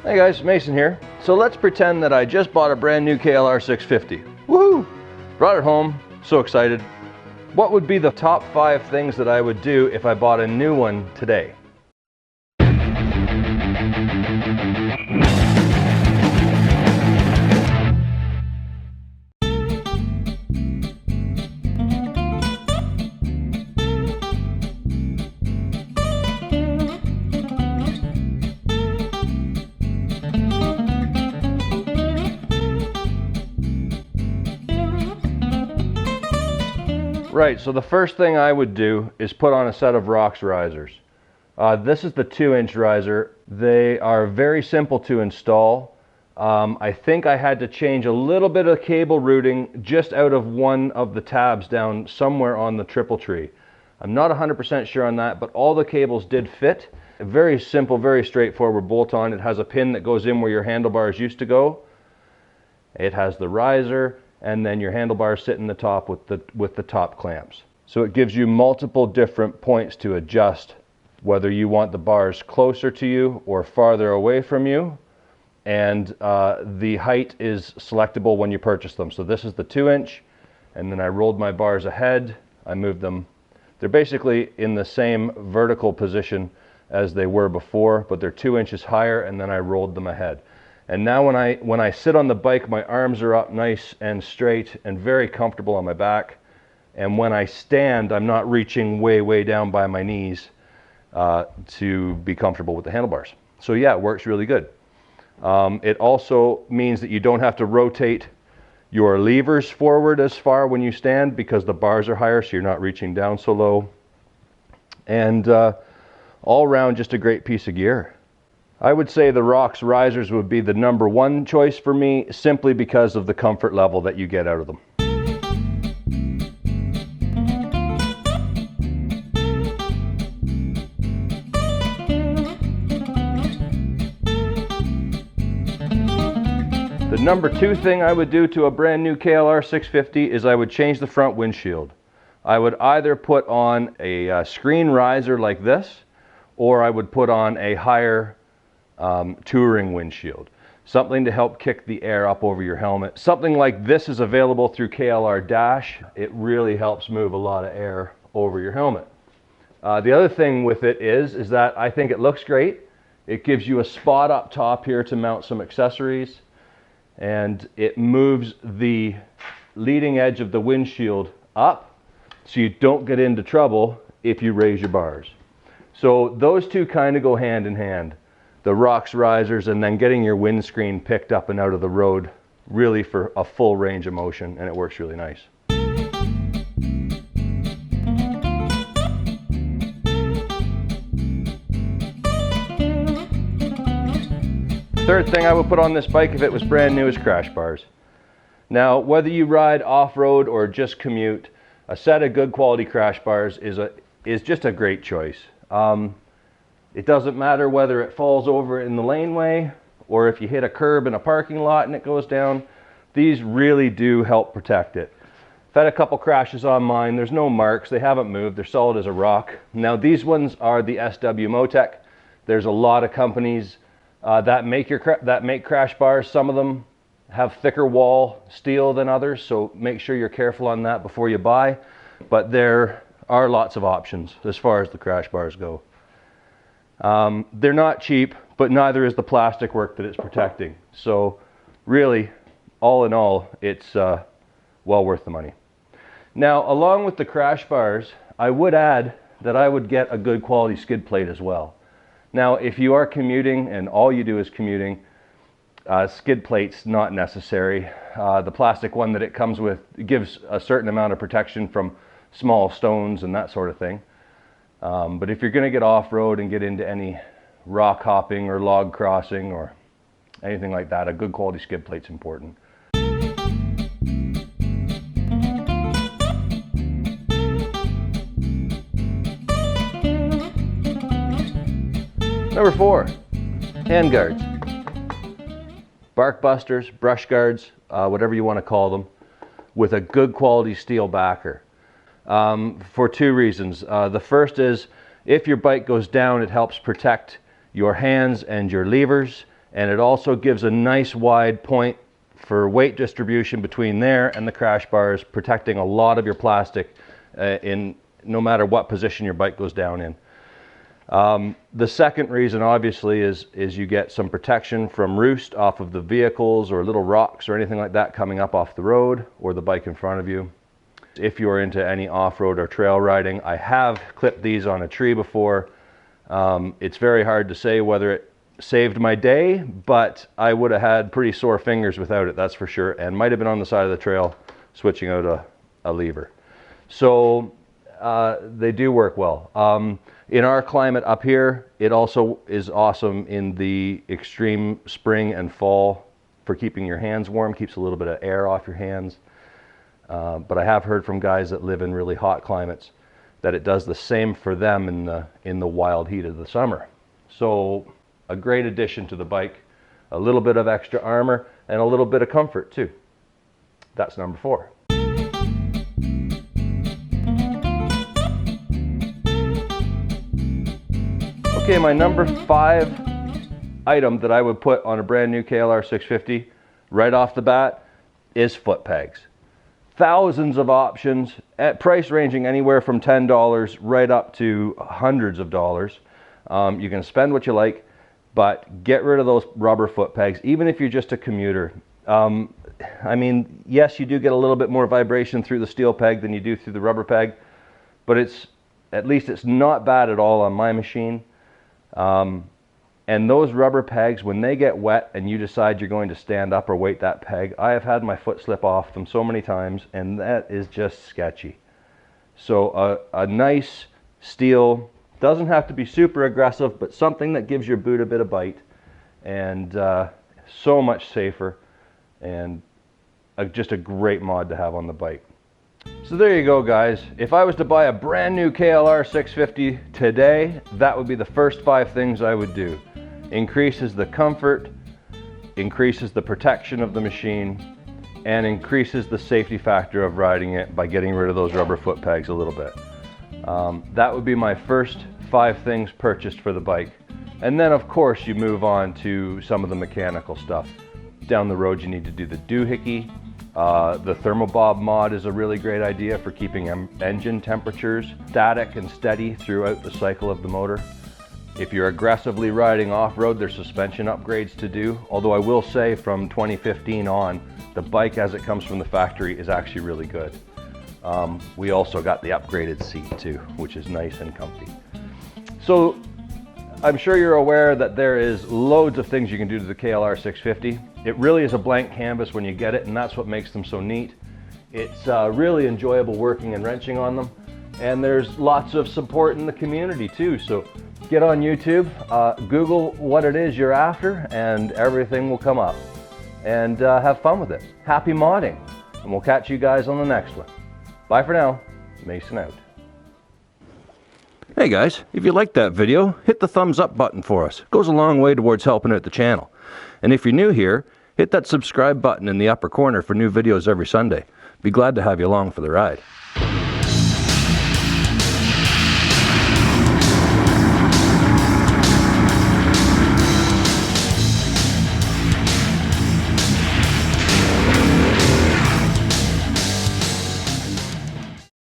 Hey guys, Mason here. So let's pretend that I just bought a brand new KLR 650. Woohoo! Brought it home, so excited. What would be the top 5 things that I would do if I bought a new one today? Right, so the first thing I would do is put on a set of rocks risers. This is the 2-inch riser. They are very simple to install. I think I had to change a little bit of cable routing just out of one of the tabs down somewhere on the triple tree. I'm not 100% sure on that, but all the cables did fit. Very simple, very straightforward bolt-on. It has a pin that goes in where your handlebars used to go. It has the riser, and then your handlebars sit in the top with the top clamps. So it gives you multiple different points to adjust, whether you want the bars closer to you or farther away from you. And the height is selectable when you purchase them. So this is the 2-inch, and then I rolled my bars ahead. I moved them. They're basically in the same vertical position as they were before, but they're 2 inches higher, and then I rolled them ahead. And now when I sit on the bike, my arms are up nice and straight and very comfortable on my back. And when I stand, I'm not reaching way down by my knees to be comfortable with the handlebars. So yeah, it works really good. It also means that you don't have to rotate your levers forward as far when you stand because the bars are higher, so you're not reaching down so low. And all around, just a great piece of gear. I would say the rocks risers would be the #1 choice for me, simply because of the comfort level that you get out of them. The #2 thing I would do to a brand new KLR 650 is I would change the front windshield. I would either put on a screen riser like this, or I would put on a higher touring windshield. Something to help kick the air up over your helmet. Something like this is available through KLR Dash. It really helps move a lot of air over your helmet. The other thing with it is that I think it looks great. It gives you a spot up top here to mount some accessories, and it moves the leading edge of the windshield up so you don't get into trouble if you raise your bars. So those two kind of go hand in hand. The rocks risers and then getting your windscreen picked up and out of the road, really for a full range of motion, and it works really nice. Third thing I would put on this bike if it was brand new is crash bars. Now, whether you ride off-road or just commute, a set of good quality crash bars is just a great choice. It doesn't matter whether it falls over in the laneway or if you hit a curb in a parking lot and it goes down. These really do help protect it. I've had a couple crashes on mine. There's no marks. They haven't moved. They're solid as a rock. Now these ones are the SW Motec. There's a lot of companies that make crash bars. Some of them have thicker wall steel than others, so make sure you're careful on that before you buy. But there are lots of options as far as the crash bars go. They're not cheap, but neither is the plastic work that it's protecting. So really, all in all, it's well worth the money. Now, along with the crash bars, I would add that I would get a good quality skid plate as well. Now, if you are commuting and all you do is commuting, skid plate's not necessary. The plastic one that it comes with gives a certain amount of protection from small stones and that sort of thing. But if you're going to get off-road and get into any rock hopping or log crossing or anything like that, a good quality skid plate's important. #4, hand guards. Bark busters, brush guards, whatever you want to call them, with a good quality steel backer. For 2 reasons. The first is if your bike goes down, it helps protect your hands and your levers, and it also gives a nice wide point for weight distribution between there and the crash bars, protecting a lot of your plastic in no matter what position your bike goes down in. The second reason obviously is you get some protection from roost off of the vehicles or little rocks or anything like that coming up off the road or the bike in front of you. If you're into any off-road or trail riding, I have clipped these on a tree before. It's very hard to say whether it saved my day, but I would have had pretty sore fingers without it, that's for sure, and might have been on the side of the trail switching out a lever. So they do work well. In our climate up here, it also is awesome in the extreme spring and fall for keeping your hands warm, keeps a little bit of air off your hands. But I have heard from guys that live in really hot climates that it does the same for them in the wild heat of the summer. So a great addition to the bike, a little bit of extra armor and a little bit of comfort too. That's number 4. Okay, my number 5 item that I would put on a brand new KLR 650 right off the bat is foot pegs. Thousands of options at price ranging anywhere from $10 right up to hundreds of dollars. You can spend what you like, but get rid of those rubber foot pegs, even if you're just a commuter. I mean, yes, you do get a little bit more vibration through the steel peg than you do through the rubber peg, but at least it's not bad at all on my machine. And those rubber pegs, when they get wet and you decide you're going to stand up or weight that peg, I have had my foot slip off them so many times, and that is just sketchy. So a nice steel, doesn't have to be super aggressive, but something that gives your boot a bit of bite, and so much safer, and just a great mod to have on the bike. So there you go, guys. If I was to buy a brand new KLR 650 today, that would be the first 5 things I would do. Increases the comfort, increases the protection of the machine, and increases the safety factor of riding it by getting rid of those rubber foot pegs a little bit. That would be my first 5 things purchased for the bike. And then of course you move on to some of the mechanical stuff. Down the road you need to do the doohickey. The Thermobob mod is a really great idea for keeping engine temperatures static and steady throughout the cycle of the motor. If you're aggressively riding off-road, there's suspension upgrades to do. Although I will say from 2015 on, the bike as it comes from the factory is actually really good. We also got the upgraded seat too, which is nice and comfy. So I'm sure you're aware that there is loads of things you can do to the KLR 650. It really is a blank canvas when you get it, and that's what makes them so neat. It's really enjoyable working and wrenching on them, and there's lots of support in the community too. So get on YouTube, Google what it is you're after, and everything will come up. And have fun with it. Happy modding, and we'll catch you guys on the next one. Bye for now. Mason out. Hey guys, if you liked that video, hit the thumbs up button for us. It goes a long way towards helping out the channel. And if you're new here, hit that subscribe button in the upper corner for new videos every Sunday. Be glad to have you along for the ride.